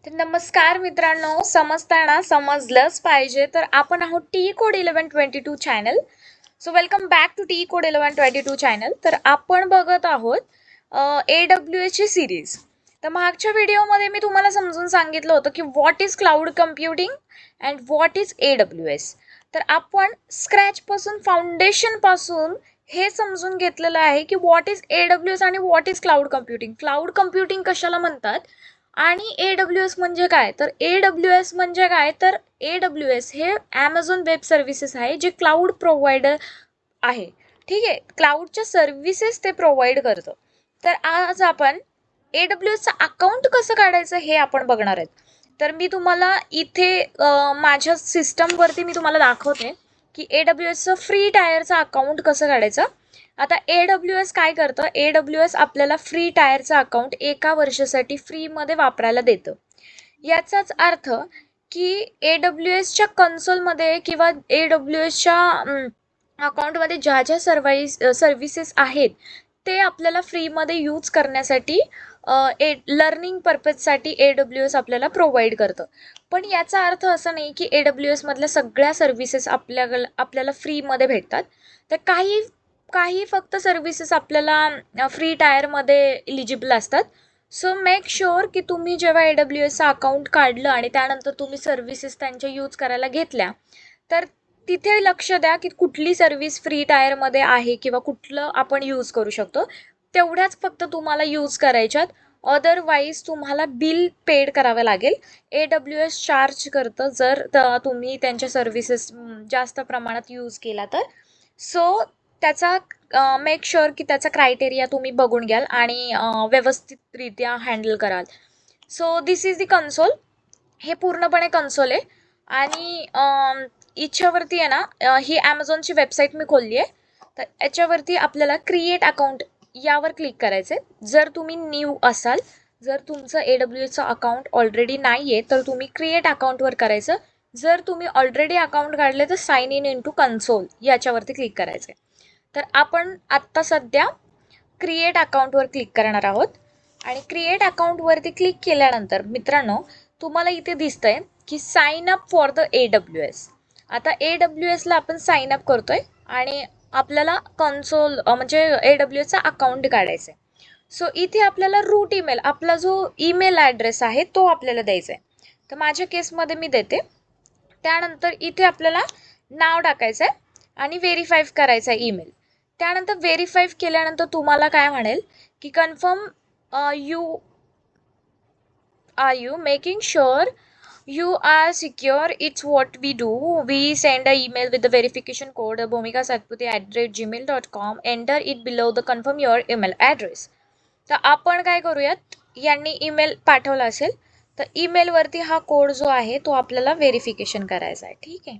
तर नमस्कार मित्रांनो, समजताना समजलंच पाहिजे. तर आपण आहोत T code 1122 channel. So welcome back to T code 1122 channel. तर आपण बघत आहोत AWS ची सिरीज. तर मागच्या व्हिडिओमध्ये मी तुम्हाला समजून सांगितलं होतं की what is cloud computing and what is AWS. तर आपण स्क्रॅचपासून फाउंडेशनपासून हे समजून घेतलेलं आहे की व्हॉट इज AWS आणि what is cloud computing. Cloud computing कशाला म्हणतात आणि AWS म्हणजे काय? तर AWS म्हणजे काय? तर AWS हे Amazon वेब सर्व्हिसेस आहे जे क्लाउड प्रोव्हायडर आहे. ठीक आहे, क्लाउडच्या सर्व्हिसेस ते प्रोव्हाइड करतं. तर आज आपण AWSचं अकाउंट कसं काढायचं हे आपण बघणार आहेत. तर मी तुम्हाला इथे माझ्या सिस्टमवरती मी तुम्हाला दाखवते की AWSचं फ्री टायरचं अकाउंट कसं काढायचं. आता AWS काय करतं, AWS आपल्याला फ्री टायरचं अकाउंट 1 वर्षासाठी फ्रीमध्ये वापरायला देतं. याचाच अर्थ की AWSच्या कन्सोलमध्ये किंवा AWSच्या अकाउंटमध्ये ज्या ज्या सर्व्हिसेस आहेत ते आपल्याला फ्रीमध्ये यूज करण्यासाठी लर्निंग पर्पजसाठी AWS आपल्याला प्रोव्हाइड करतं. पण याचा अर्थ असा नाही की AWS मधल्या सगळ्या सर्व्हिसेस आपल्याला फ्रीमध्ये भेटतात. तर काही काही फक्त सर्व्हिसेस आपल्याला फ्री टायरमध्ये इलिजिबल असतात. सो मेक शुअर की तुम्ही जेव्हा AWSचं अकाउंट काढलं आणि त्यानंतर तुम्ही सर्व्हिसेस त्यांच्या यूज करायला घेतल्या तर तिथे लक्ष द्या की कुठली सर्व्हिस फ्री टायरमध्ये आहे किंवा कुठलं आपण यूज करू शकतो. तेवढ्याच फक्त तुम्हाला यूज करायच्यात. अदरवाईज तुम्हाला बिल पेड करावं लागेल. AWS चार्ज करतं जर तुम्ही त्यांच्या सर्व्हिसेस जास्त प्रमाणात यूज केला तर. सो त्याचा मेक शुअर की त्याचा क्रायटेरिया तुम्ही बघून घ्याल आणि व्यवस्थितरित्या हँडल कराल. So this is the console. हे पूर्णपणे कन्सोल आहे आणि याच्यावरती आहे ना ही ॲमेझॉनची वेबसाईट मी खोलली आहे. तर याच्यावरती आपल्याला क्रिएट अकाउंट यावर क्लिक करायचं आहे. जर तुम्ही न्यू असाल, जर तुमचं AWSचं अकाउंट ऑलरेडी नाही आहे तर तुम्ही क्रिएट अकाउंटवर करायचं. जर तुम्ही ऑलरेडी अकाउंट काढले तर साइन इन टू कन्सोल याच्यावरती क्लिक करायचं आहे. तर आपण आत्ता सध्या क्रिएट अकाउंटवर क्लिक करणार आहोत आणि क्रिएट अकाउंटवरती क्लिक केल्यानंतर मित्रांनो तुम्हाला इथे दिसतंय की sign up for the AWS. आता AWSला आपण साइन अप करतोय आणि आपल्याला कन्सोल म्हणजे AWSचा अकाउंट काढायचं आहे. सो इथे आपल्याला रूट ईमेल, आपला जो ईमेल ॲड्रेस आहे तो आपल्याला द्यायचा आहे. तर माझ्या केसमध्ये मी देते. त्यानंतर इथे आपल्याला नाव टाकायचं आहे आणि व्हेरीफाय करायचं आहे ईमेल. त्यानंतर व्हेरीफाय केल्यानंतर तुम्हाला काय म्हणेल की confirm you making sure you are secure. It's what we do. We send an email with the verification code bhumikasatputhe@gmail.com. Enter it below the confirm your email address. तर आपण काय करूयात, यांनी ईमेल पाठवला असेल तर ईमेलवरती हा कोड जो आहे तो आपल्याला व्हेरिफिकेशन करायचा आहे. ठीक आहे,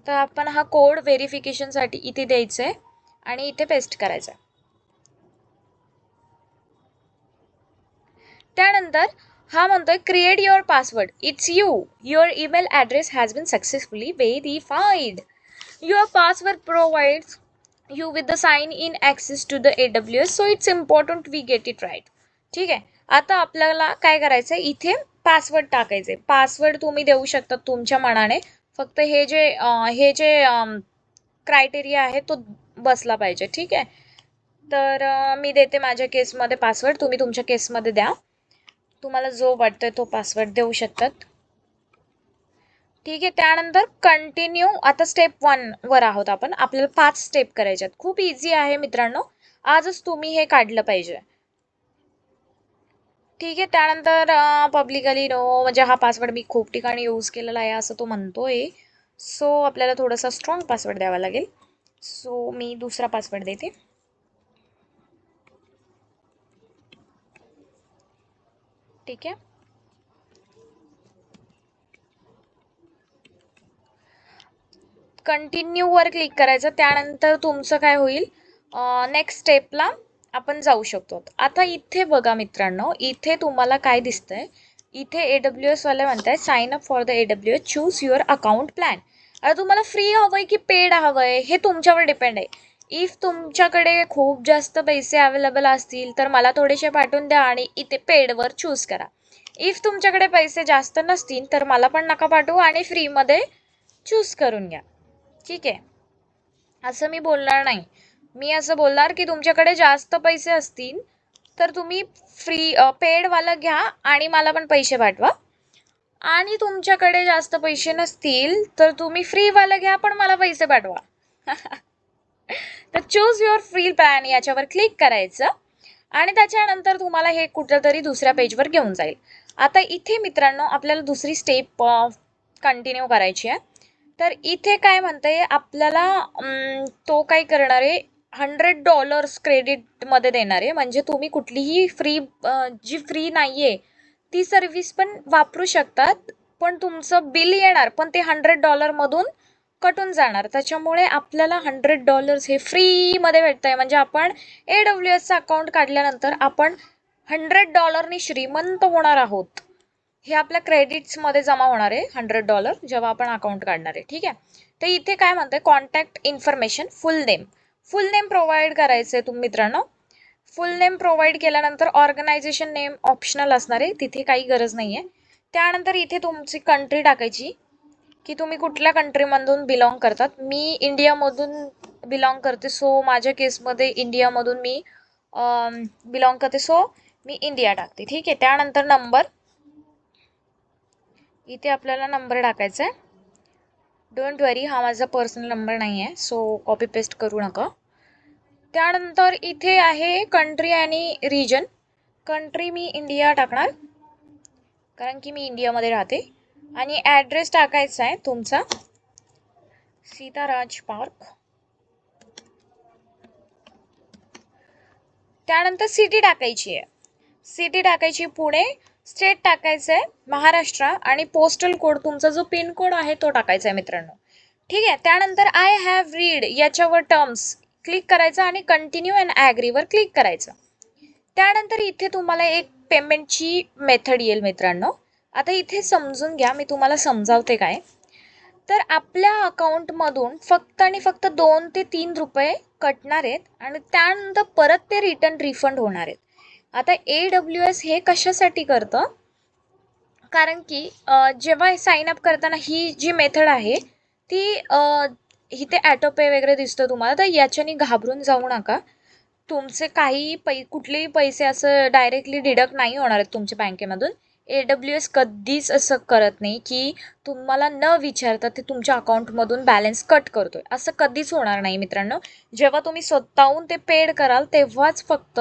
तर आपण हा कोड व्हेरिफिकेशनसाठी इथे द्यायचा आहे आणि इथे पेस्ट करायचा आहे. त्यानंतर हा म्हणतोय create your password. It's you. Your email address has been successfully verified. Your password provides you with the sign in access to the AWS, so it's important we get it right. ठीक आहे, आता आपल्याला काय करायचं आहे, इथे password टाकायचे. Password तुम्ही देऊ शकता तुमच्या मनाने, फक्त हे जे क्रायटेरिया आहे तो बसला पाहिजे. ठीक आहे, तर मी देते माझ्या केसमध्ये पासवर्ड. तुम्ही तुमच्या केसमध्ये द्या, तुम्हाला जो वाटतोय तो पासवर्ड देऊ शकतात. ठीक आहे, त्यानंतर कंटिन्यू. आता स्टेप 1 वर आहोत आपण. आपल्याला 5 स्टेप करायच्यात. खूप इझी आहे मित्रांनो, आजच तुम्ही हे काढलं पाहिजे. ठीक आहे, त्यानंतर पब्लिकली नो, म्हणजे हा पासवर्ड मी खूप ठिकाणी यूज केलेला आहे असं तो म्हणतोय. सो आपल्याला थोडासा स्ट्रॉंग पासवर्ड द्यावा लागेल. सो मी दुसरा पासवर्ड देते. ठीक आहे, कंटिन्यूवर क्लिक करायचं. त्यानंतर तुमचं काय होईल, नेक्स्ट स्टेपला आपण जाऊ शकतो. आता इथे बघा मित्रांनो, इथे तुम्हाला काय दिसतंय, इथे AWS वाले म्हणताय sign up for the AWS, choose your account plan. आता तुम्हाला फ्री हवंय की पेड हवंय हे तुमच्यावर डिपेंड आहे. इफ तुमच्याकडे खूप जास्त पैसे अवेलेबल असतील तर मला थोडेसे पाठवून द्या आणि इथे पेडवर चूज करा. इफ तुमच्याकडे पैसे जास्त नसतील तर मला पण नका पाठवू आणि फ्रीमध्ये चूज करून घ्या. ठीक आहे, असं मी बोलणार नाही. मी असं बोलणार की तुमच्याकडे जास्त पैसे असतील तर तुम्ही पेडवाला घ्या आणि मला पण पैसे पाठवा, आणि तुमच्याकडे जास्त पैसे नसतील तर तुम्ही फ्रीवाला घ्या पण मला पैसे पाठवा. तर चूज युअर फ्री प्लॅन याच्यावर क्लिक करायचं आणि त्याच्यानंतर तुम्हाला हे कुठेतरी दुसऱ्या पेजवर घेऊन जाईल. आता इथे मित्रांनो आपल्याला दुसरी स्टेप कंटिन्यू करायची आहे. तर इथे काय म्हणतंय आपल्याला, तो काय करणार आहे, $100 क्रेडिटमध्ये देणार आहे. म्हणजे तुम्ही कुठलीही जी फ्री नाही आहे ती सर्व्हिस पण वापरू शकतात, पण तुमचं बिल येणार पण ते $100 कटून जाणार. त्याच्यामुळे आपल्याला $100 हे फ्रीमध्ये भेटत आहे. म्हणजे आपण AWSचं अकाउंट काढल्यानंतर आपण $100 श्रीमंत होणार आहोत. हे आपल्या क्रेडिट्समध्ये जमा होणार आहे $100 जेव्हा आपण अकाउंट काढणार आहे. ठीक आहे, तर इथे काय म्हणतंय, कॉन्टॅक्ट इन्फॉर्मेशन, फुल नेम प्रोव्हाइड करायचं आहे तुम्ही मित्रांनो. फुल नेम प्रोव्हाइड केल्यानंतर ऑर्गनायझेशन नेम ऑप्शनल असणार आहे, तिथे काही गरज नाही आहे. त्यानंतर इथे तुमची कंट्री टाकायची की तुम्ही कुठल्या कंट्रीमधून बिलॉंग करतात. मी इंडियामधून बिलॉंग करते, सो माझ्या केसमध्ये इंडियामधून मी बिलॉंग करते, सो मी इंडिया टाकते. ठीक आहे, त्यानंतर नंबर, इथे आपल्याला नंबर टाकायचा आहे. डोंट वरी, हा माझा पर्सनल नंबर नाही आहे, सो कॉपी पेस्ट करू नका. त्यानंतर इथे आहे कंट्री आणि रिजन. कंट्री मी इंडिया टाकणार कारण की मी इंडियामध्ये राहते. आणि ॲड्रेस टाकायचा आहे तुमचा सीताराज पार्क. त्यानंतर सिटी टाकायची आहे, सिटी टाकायची पुणे, स्टेट टाकायचं आहे महाराष्ट्र आणि पोस्टल कोड तुमचा जो पिन कोड आहे तो टाकायचा आहे मित्रांनो. ठीक आहे, त्यानंतर आय हॅव रीड याच्यावर टर्म्स क्लिक करायचं आणि कंटिन्यू अँड ॲग्रीवर क्लिक करायचं. त्यानंतर इथे तुम्हाला एक पेमेंटची मेथड येईल मित्रांनो. आता इथे समजून घ्या, मी तुम्हाला समजावते काय. तर आपल्या अकाउंटमधून फक्त आणि फक्त 2 ते 3 रुपये कटणार आहेत आणि त्यानंतर परत ते रिफंड होणार आहेत. आता AWS हे कशासाठी करतं, कारण की जेव्हा साइन अप करताना ही जी मेथड आहे ती इथे ॲटोपे वगैरे दिसतं तुम्हाला, तर याच्याने घाबरून जाऊ नका. तुमचे काही कुठलेही पैसे असं डायरेक्टली डिडक्ट नाही होणार आहेत तुमच्या बँकेमधून. AWS कधीच असं करत नाही की तुम्हाला न विचारता ते तुमच्या अकाउंटमधून बॅलन्स कट करतोय, असं कधीच होणार नाही मित्रांनो. जेव्हा तुम्ही स्वतःहून ते पेड कराल तेव्हाच फक्त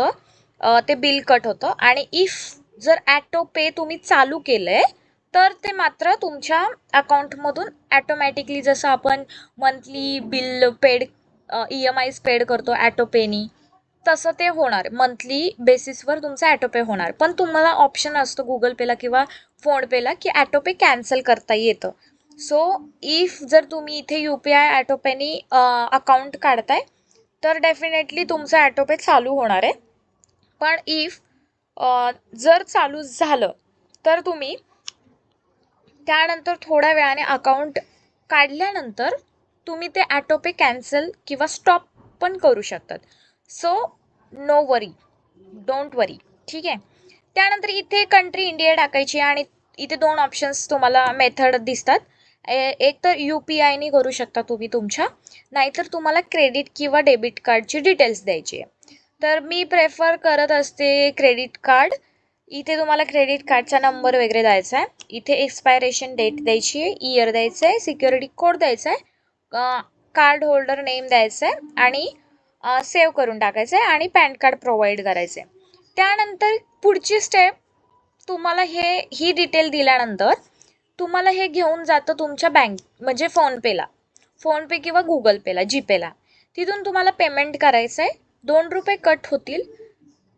ते बिल कट होतं. आणि इफ जर ॲटो पे तुम्ही चालू केलं आहे तर ते मात्र तुमच्या अकाउंटमधून ॲटोमॅटिकली, जसं आपण monthly bill paid EMIs paid करतो ॲटो पेनी, तसं ते होणार. मंथली बेसिसवर तुमचं ॲटोपे होणार. पण तुम्हाला ऑप्शन असतो गुगल पेला किंवा फोनपेला की ॲटोपे कॅन्सल करता येतं. सो इफ जर तुम्ही इथे UPI ॲटोपेनी अकाउंट काढताय तर डेफिनेटली तुमचं ॲटोपे चालू होणार आहे. पण इफ जर चालू झालं तर तुम्ही त्यानंतर थोड्या वेळाने अकाउंट काढल्यानंतर तुम्ही ते ॲटोपे कॅन्सल किंवा स्टॉप पण करू शकतात. सो नो वरी, डोंट वरी. ठीक आहे, त्यानंतर इथे कंट्री इंडिया टाकायची आणि इथे 2 ऑप्शन्स तुम्हाला मेथड दिसतात. एक तर UPIने करू शकता तुम्ही तुमच्या, नाहीतर तुम्हाला क्रेडिट किंवा डेबिट कार्डची डिटेल्स द्यायची आहे. तर मी प्रेफर करत असते क्रेडिट कार्ड. इथे तुम्हाला क्रेडिट कार्डचा नंबर वगैरे द्यायचा आहे, इथे एक्सपायरेशन डेट द्यायची आहे, इयर द्यायचं आहे, सिक्युरिटी कोड द्यायचा आहे, कार्ड होल्डर नेम द्यायचं आहे आणि सेव्ह करून टाकायचं आहे आणि पॅन कार्ड प्रोव्हाइड करायचं आहे. त्यानंतर पुढची स्टेप, तुम्हाला ही डिटेल दिल्यानंतर तुम्हाला हे घेऊन जातं तुमच्या म्हणजे फोनपे किंवा गुगल पेला, जीपेला. तिथून तुम्हाला पेमेंट करायचं आहे. 2 रुपये कट होतील,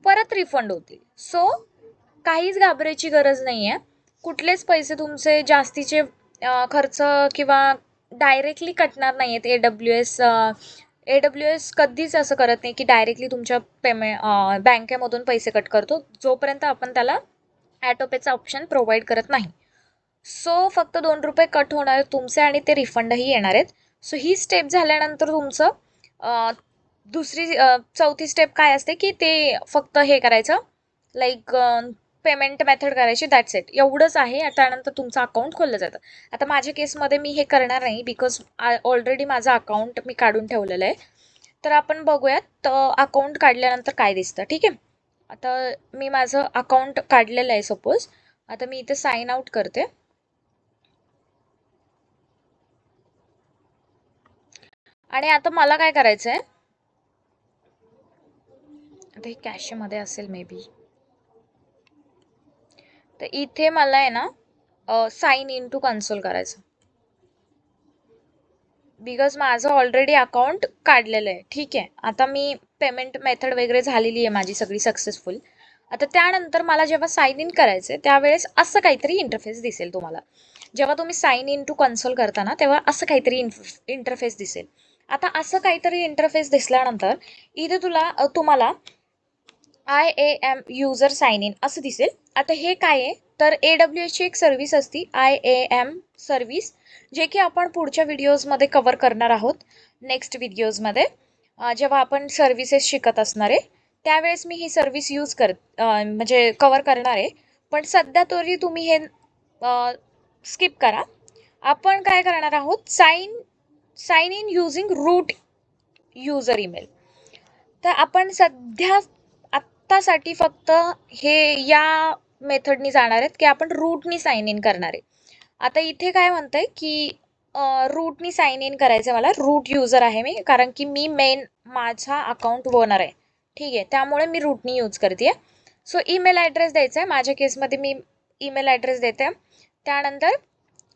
परत रिफंड होतील. सो काहीच घाबरायची गरज नाही आहे. कुठलेच पैसे तुमचे जास्तीचे खर्च किंवा डायरेक्टली कटणार नाही आहेत. AWS कधीच असं करत नाही की डायरेक्टली तुमच्या बँकेमधून पैसे कट करतो, जोपर्यंत आपण त्याला ॲटोपेचा ऑप्शन प्रोव्हाइड करत नाही. सो फक्त 2 रुपये कट होणार आहेत तुमचे आणि ते रिफंडही येणार आहेत. सो ही स्टेप झाल्यानंतर तुमचं दुसरी चौथी स्टेप काय असते की ते फक्त हे करायचं, लाईक पेमेंट मेथड करायची, दॅट्स इट, एवढंच आहे. त्यानंतर तुमचं अकाउंट खोललं जातं. आता माझ्या केसमध्ये मी हे करणार नाही बिकॉज ऑलरेडी माझं अकाउंट मी काढून ठेवलेलं आहे. तर आपण बघूयात अकाउंट काढल्यानंतर काय दिसतं. ठीक आहे, आता मी माझं अकाउंट काढलेलं आहे सपोज. आता मी इथे साइन आउट करते आणि आता मला काय करायचं आहे, आता हे कॅशमध्ये असेल मे बी, तर इथे मला आहे ना साइन इन टू कन्सोल करायचं बिकॉज माझं ऑलरेडी अकाउंट काढलेलं आहे. ठीक आहे, आता मी पेमेंट मेथड वगैरे झालेली आहे माझी सगळी सक्सेसफुल. आता त्यानंतर मला जेव्हा साइन इन करायचं आहे त्यावेळेस असं काहीतरी इंटरफेस दिसेल तुम्हाला. जेव्हा तुम्ही साइन इन टू कन्सोल करता ना तेव्हा असं काहीतरी इंटरफेस दिसेल. आता असं काहीतरी इंटरफेस दिसल्यानंतर इथे तुम्हाला IAM युजर साइन इन असं दिसेल. आता हे काय आहे तर AWSची एक सर्व्हिस असती IAM सर्व्हिस, जे की आपण पुढच्या व्हिडिओजमध्ये कव्हर करणार आहोत. नेक्स्ट व्हिडिओजमध्ये जेव्हा आपण सर्व्हिसेस शिकत असणार आहे त्यावेळेस मी ही सर्व्हिस म्हणजे कव्हर करणार आहे. पण सध्या तरी तुम्ही हे स्किप करा. आपण काय करणार आहोत, sign in using root user email. तर आपण सध्या आत्तासाठी फक्त हे या मेथडनी जाणार आहेत की आपण रूटनी साइन इन करणार आहे. आता इथे काय म्हणतंय की रूटनी साइन इन करायचं मला. रूट युजर आहे मी, कारण की मी मेन माझा अकाउंट ओनर आहे. ठीक आहे, त्यामुळे मी रूटनी यूज करते. सो ईमेल ॲड्रेस द्यायचा आहे. माझ्या केसमध्ये मी ईमेल ॲड्रेस देते. त्यानंतर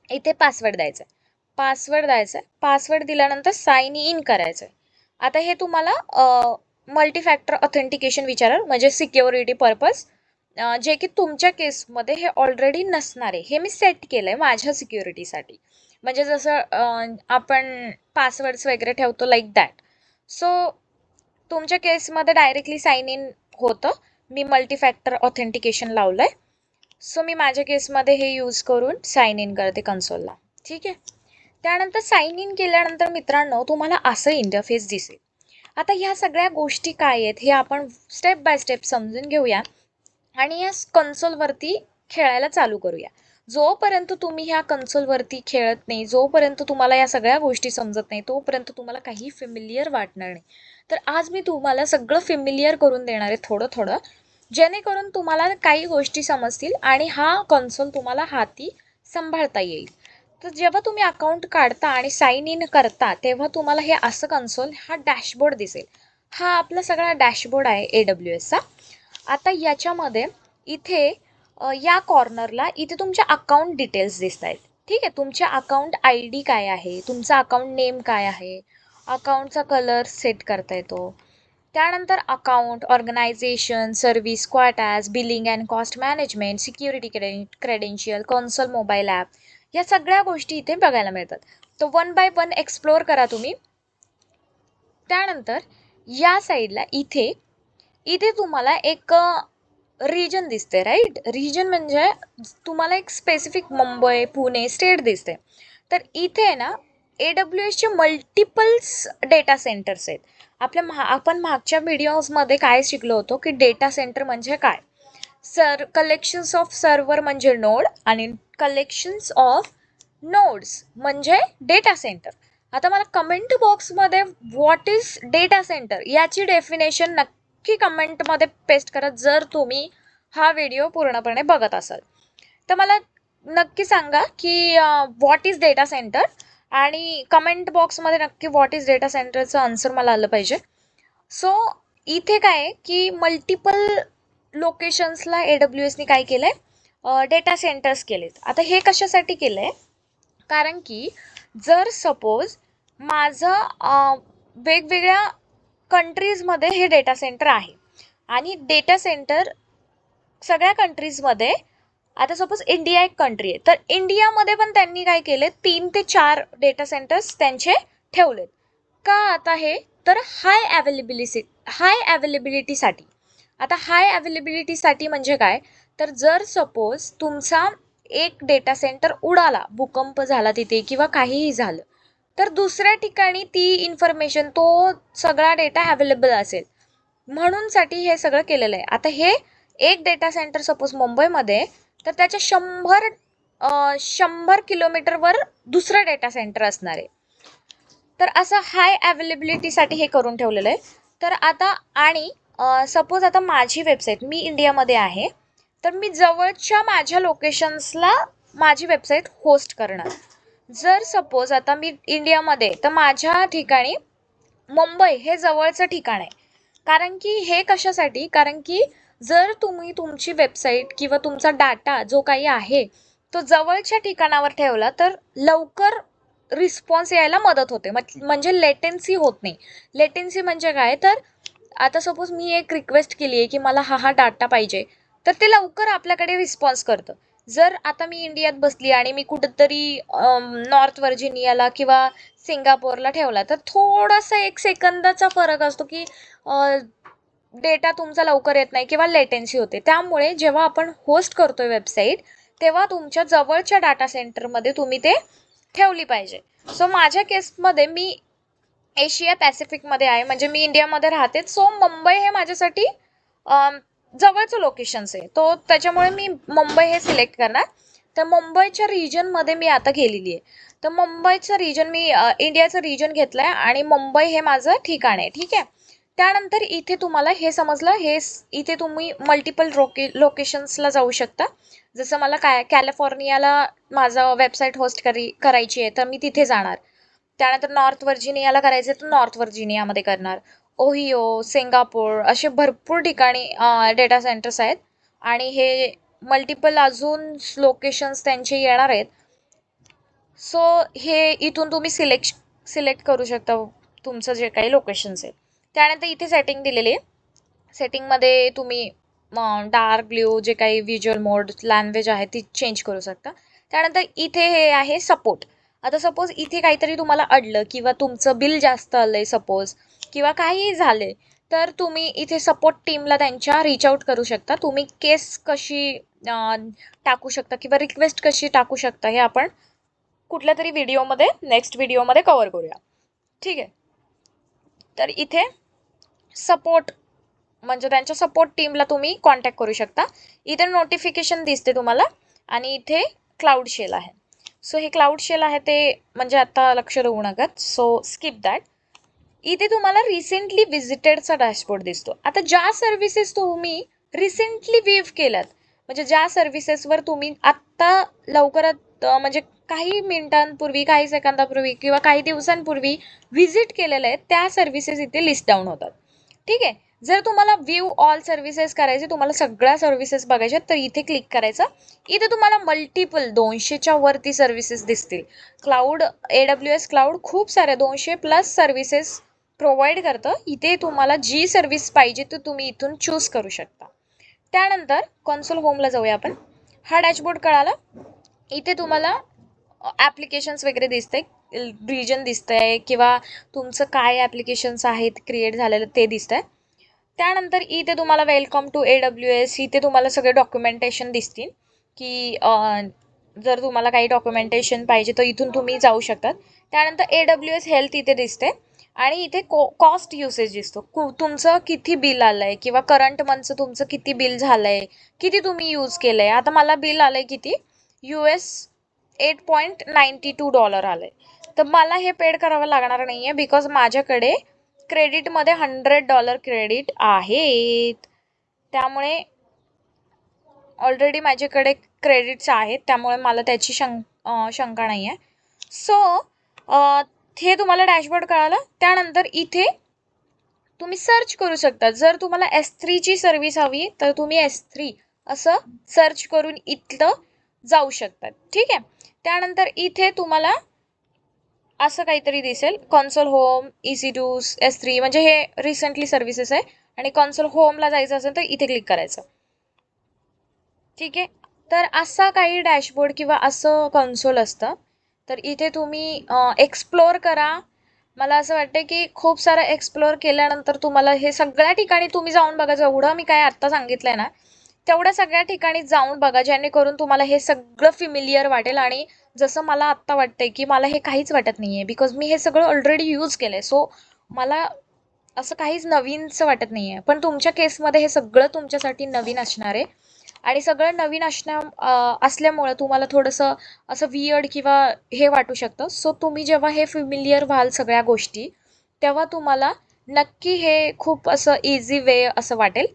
इथे पासवर्ड द्यायचा आहे. पासवर्ड दिल्यानंतर साइन इन करायचं आहे. आता हे तुम्हाला मल्टीफॅक्टर ऑथेंटिकेशन विचाराल, म्हणजे सिक्युरिटी पर्पज, जे की तुमच्या केसमध्ये हे ऑलरेडी नसणार आहे. हे मी सेट केलं आहे माझ्या सिक्युरिटीसाठी, म्हणजे जसं आपण पासवर्ड्स वगैरे ठेवतो लाईक दॅट. सो तुमच्या केसमध्ये डायरेक्टली साइन इन होतं. मी मल्टीफॅक्टर ऑथेंटिकेशन लावलं आहे. सो मी माझ्या केसमध्ये हे यूज करून साइन इन करते कन्सोलला. ठीक आहे, त्यानंतर साइन इन केल्यानंतर मित्रांनो तुम्हाला असं इंटरफेस दिसेल. आता ह्या सगळ्या गोष्टी काय आहेत हे आपण स्टेप बाय स्टेप समजून घेऊया आणि या कन्सोलवरती खेळायला चालू करूया. जोपर्यंत तुम्ही ह्या कन्सोलवरती खेळत नाही, जोपर्यंत तुम्हाला या सगळ्या गोष्टी समजत नाही, तोपर्यंत तुम्हाला काही फेमिलियर वाटणार नाही. तर आज मी तुम्हाला सगळं फेमिलियर करून देणार आहे थोडं थोडं, जेणेकरून तुम्हाला काही गोष्टी समजतील आणि हा कन्सोल तुम्हाला हाती सांभाळता येईल. तर जेव्हा तुम्ही अकाउंट काढता आणि साइन इन करता तेव्हा तुम्हाला हे असं कन्सोल, हा डॅशबोर्ड दिसेल. हा आपला सगळा डॅशबोर्ड आहे AWSचा. आता याच्यामध्ये इथे या कॉर्नरला इथे तुमच्या अकाउंट डिटेल्स दिसत आहेत. ठीक आहे, तुमच्या अकाउंट ID काय आहे, तुमचा अकाउंट नेम काय आहे, अकाउंटचा कलर सेट करता येतो. त्यानंतर account, organisation, service, quotas, billing and cost management, security credential, console mobile app, या सगळ्या गोष्टी इथे बघायला मिळतात. तर वन बाय वन एक्सप्लोअर करा तुम्ही. त्यानंतर या साईडला इथे इथे तुम्हाला एक रिजन दिसते, राईट. रिजन म्हणजे तुम्हाला एक स्पेसिफिक मुंबई, पुणे स्टेट दिसते. तर इथे ना AWSचे मल्टिपल्स डेटा सेंटर्स आहेत. आपण मागच्या व्हिडिओजमध्ये काय शिकलो होतो की डेटा सेंटर म्हणजे काय. कलेक्शन्स ऑफ सर्व्हर म्हणजे नोड आणि कलेक्शन्स ऑफ नोड्स म्हणजे डेटा सेंटर. आता मला कमेंट बॉक्समध्ये व्हॉट इज डेटा सेंटर याची डेफिनेशन नक्की कमेंटमध्ये पेस्ट करा जर तुम्ही हा व्हिडिओ पूर्णपणे बघत असाल. तर मला नक्की सांगा की व्हॉट इज डेटा सेंटर, आणि कमेंट बॉक्समध्ये नक्की व्हॉट इज डेटा सेंटरचं आन्सर मला आलं पाहिजे. सो इथे काय आहे की मल्टिपल लोकेशन्सला AWSने काय केलं आहे, डेटा सेंटर्स केलेत. आता हे कशासाठी केलं आहे, कारण की जर सपोज माझं वेगवेगळ्या कंट्रीजमध्ये हे डेटा सेंटर आहे आणि डेटा सेंटर सगळ्या कंट्रीजमध्ये, आता सपोज इंडिया एक कंट्री आहे तर इंडियामध्ये पण त्यांनी काय केले 3 ते 4 डेटा सेंटर्स त्यांचे ठेवलेत. का आता हे तर हाय अवेलेबिलिटीसाठी. आता हाय अवेलेबिलिटीसाठी म्हणजे काय, तर जर सपोज तुमचा एक डेटा सेंटर उडाला, भूकंप झाला तिथे किंवा काहीही झालं, तर दुसऱ्या ठिकाणी ती इन्फॉर्मेशन, तो सगळा डेटा अवेलेबल असेल म्हणून साठी हे सगळं केलेलं आहे. आता हे एक डेटा सेंटर सपोज मुंबईमध्ये, तर त्याच्या 100 किलोमीटरवर दुसरं डेटा सेंटर असणार आहे. तर असं हाय अवेलेबिलिटीसाठी हे करून ठेवलेलं आहे. तर आता आणि सपोज आता माझी वेबसाईट, मी इंडियामध्ये आहे, तर मी जवळच्या माझ्या लोकेशन्सला माझी वेबसाईट होस्ट करणार. जर सपोज आता मी इंडियामध्ये, तर माझ्या ठिकाणी मुंबई हे जवळचं ठिकाण आहे. कारण की हे कशासाठी, कारण की जर तुम्ही तुमची वेबसाईट किंवा तुमचा डाटा जो काही आहे तो जवळच्या ठिकाणावर ठेवला तर लवकर रिस्पॉन्स यायला मदत होते. म्हणजे लेटेन्सी होत नाही. लेटेन्सी म्हणजे काय, तर आता सपोज मी एक रिक्वेस्ट केली आहे की मला हा डाटा पाहिजे, तर ते लवकर आपल्याकडे रिस्पॉन्स करतं. जर आता मी इंडियात बसली आणि मी कुठंतरी नॉर्थ व्हर्जिनियाला किंवा सिंगापूरला ठेवला, तर थोडासा 1 सेकंदाचा फरक असतो की डेटा तुमचा लवकर येत नाही किंवा लेटेन्सी होते. त्यामुळे जेव्हा आपण होस्ट करतोय वेबसाईट, तेव्हा तुमच्या जवळच्या डाटा सेंटरमध्ये तुम्ही ते ठेवली पाहिजे. सो माझ्या केसमध्ये मी एशिया पॅसिफिकमध्ये आहे, म्हणजे मी इंडियामध्ये राहते. सो मुंबई हे माझ्यासाठी जवळचं लोकेशन्स आहे. तो त्याच्यामुळे मी मुंबई हे सिलेक्ट करणार. तर मुंबईच्या रिजनमध्ये मी आता गेलेली आहे. तर मुंबईचं रिजन मी इंडियाचं रिजन घेतलं आहे आणि मुंबई हे माझं ठिकाण आहे. ठीक आहे. त्यानंतर इथे तुम्हाला हे समजलं, इथे तुम्ही मल्टिपल लोकेशन्सला जाऊ शकता. जसं मला कॅलिफोर्नियाला माझं वेबसाईट होस्ट करायची आहे, तर मी तिथे जाणार. त्यानंतर नॉर्थ व्हर्जिनियाला करायचं तर नॉर्थ व्हर्जिनियामध्ये करणार. ओहिओ, सिंगापूर असे भरपूर ठिकाणी डेटा सेंटर्स आहेत आणि हे मल्टिपल अजून लोकेशन्स त्यांचे येणार आहेत. सो हे इथून तुम्ही सिलेक्ट करू शकता तुमचं जे काही लोकेशन्स आहे. त्यानंतर इथे सेटिंग दिलेली आहे. सेटिंगमध्ये तुम्ही डार्क ब्ल्यू जे काही व्हिज्युअल मोड लँग्वेज आहे ती चेंज करू शकता. त्यानंतर इथे हे आहे सपोर्ट. आता सपोज इथे काहीतरी तुम्हाला अडलं किंवा तुमचं बिल जास्त आलंय सपोज किंवा काहीही झाले, तर तुम्ही इथे सपोर्ट टीमला त्यांच्या रीच आउट करू शकता. तुम्ही केस कशी टाकू शकता किंवा रिक्वेस्ट कशी टाकू शकता हे आपण कुठल्या तरी व्हिडिओमध्ये, नेक्स्ट व्हिडिओमध्ये कव्हर करूया. ठीक आहे. तर इथे सपोर्ट म्हणजे त्यांच्या सपोर्ट टीमला तुम्ही कॉन्टॅक्ट करू शकता. इथे नोटिफिकेशन दिसते तुम्हाला आणि इथे क्लाउड शेल आहे. सो हे क्लाउड शेल आहे ते म्हणजे आता लक्ष देऊ नका, सो स्किप दॅट. इथे तुम्हाला रिसेंटली व्हिजिटेडचा डॅशबोर्ड दिसतो. आता ज्या सर्व्हिसेस तुम्ही रिसेंटली व्ह्यू केल्यात, म्हणजे ज्या सर्व्हिसेसवर तुम्ही आत्ता लवकरात म्हणजे काही मिनिटांपूर्वी, काही सेकंदापूर्वी किंवा काही दिवसांपूर्वी व्हिजिट केलेलं आहे, त्या सर्व्हिसेस इथे लिस्ट डाऊन होतात. ठीक आहे. जर तुम्हाला व्ह्यू ऑल सर्व्हिसेस करायचे, तुम्हाला सगळ्या सर्व्हिसेस बघायच्या, तर इथे क्लिक करायचं. इथे तुम्हाला मल्टिपल 200च्या वरती सर्व्हिसेस दिसतील. क्लाउड, AWS क्लाउड खूप साऱ्या 200+ सर्व्हिसेस प्रोव्हाइड करतं. इथे तुम्हाला जी सर्व्हिस पाहिजे ती तुम्ही इथून चूज करू शकता. त्यानंतर कन्सोल होमला जाऊया आपण. हा डॅशबोर्ड कळाला. इथे तुम्हाला ॲप्लिकेशन्स वगैरे दिसते, रिजन दिसतंय किंवा तुमचं काय ॲप्लिकेशन्स आहेत क्रिएट झालेलं ते दिसतंय. त्यानंतर इथे तुम्हाला वेलकम टू AWS, इथे तुम्हाला सगळे डॉक्युमेंटेशन दिसतील की जर तुम्हाला काही डॉक्युमेंटेशन पाहिजे तर इथून तुम्ही जाऊ शकतात. त्यानंतर AWS हेल्थ इथे दिसते आणि इथे कॉस्ट युसेज दिसतो. तुमचं किती बिल आलं आहे किंवा करंट मंथचं तुमचं किती बिल झालं आहे, किती तुम्ही यूज केलं आहे. आता मला बिल आलं आहे किती, $8.92 आलं आहे. तर मला हे पेड करावं लागणार नाही आहे बिकॉज माझ्याकडे क्रेडिटमध्ये $100 क्रेडिट आहेत. त्यामुळे ऑलरेडी माझ्याकडे क्रेडिट्स आहेत, त्यामुळे मला त्याची शंका नाही आहे. सो हे तुम्हाला डॅशबोर्ड कळालं. त्यानंतर इथे तुम्ही सर्च करू शकता. जर तुम्हाला S3ची सर्व्हिस हवी तर तुम्ही S3 असं सर्च करून इथलं जाऊ शकतात. ठीक आहे. त्यानंतर इथे तुम्हाला असं काहीतरी दिसेल, कन्सोल होम, EC2, S3, म्हणजे हे रिसेंटली सर्व्हिसेस आहे. आणि कन्सोल होमला जायचं असेल तर इथे क्लिक करायचं. ठीक आहे. तर असा काही डॅशबोर्ड किंवा असं कन्सोल असतं. तर इथे तुम्ही एक्सप्लोअर करा. मला असं वाटतं की खूप सारं एक्सप्लोअर केल्यानंतर तुम्हाला हे सगळ्या ठिकाणी तुम्ही जाऊन बघा. जेवढं मी काय आत्ता सांगितलंय ना तेवढ्या सगळ्या ठिकाणी जाऊन बघा, जेणेकरून तुम्हाला हे सगळं फिमिलियर वाटेल. आणि जसं मला आत्ता वाटतंय की मला हे काहीच वाटत नाहीये, बिकॉज मी हे सगळं ऑलरेडी यूज केलंय. सो मला असं काहीच नवीनचं वाटत नाहीये. पण तुमच्या केसमध्ये हे सगळं तुमच्यासाठी नवीन असणार आहे. आणि सगळं नवीन असल्यामुळे तुम्हाला थोडंसं असं वियर्ड किंवा हे वाटू शकतं. सो तुम्ही जेव्हा हे फिमिलियर व्हाल सगळ्या गोष्टी, तेव्हा तुम्हाला नक्की हे खूप असं इझी वे असं वाटेल.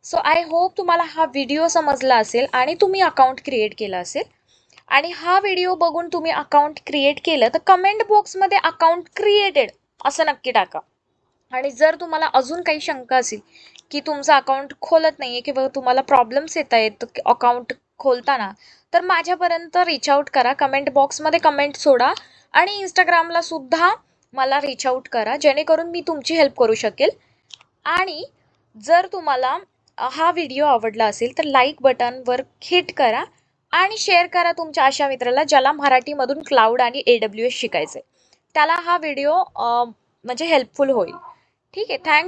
सो आय होप तुम्हाला हा व्हिडिओ समजला असेल आणि तुम्ही अकाउंट क्रिएट केलं असेल. आणि हा व्हिडिओ बघून तुम्ही अकाउंट क्रिएट केलं तर कमेंट बॉक्समध्ये अकाउंट क्रिएटेड असं नक्की टाका. आणि जर तुम्हाला अजून काही शंका असेल की तुमचं अकाउंट खोलत नाहीये किंवा तुम्हाला प्रॉब्लेम्स येत आहेत अकाउंट खोलताना, तर माझ्यापर्यंत रीच आउट करा. कमेंट बॉक्समध्ये कमेंट सोडा आणि इंस्टाग्रामला सुद्धा मला रीच आउट करा, जेणेकरून मी तुमची हेल्प करू शकेल. आणि जर तुम्हाला हा व्हिडिओ आवडला असेल तर लाईक बटनवर हिट करा आणि शेअर करा तुमच्या अशा मित्राला ज्याला मराठीमधून क्लाउड आणि AWS शिकायचंय. त्याला हा व्हिडिओ म्हणजे हेल्पफुल होईल. ठीक आहे. थँक्यू.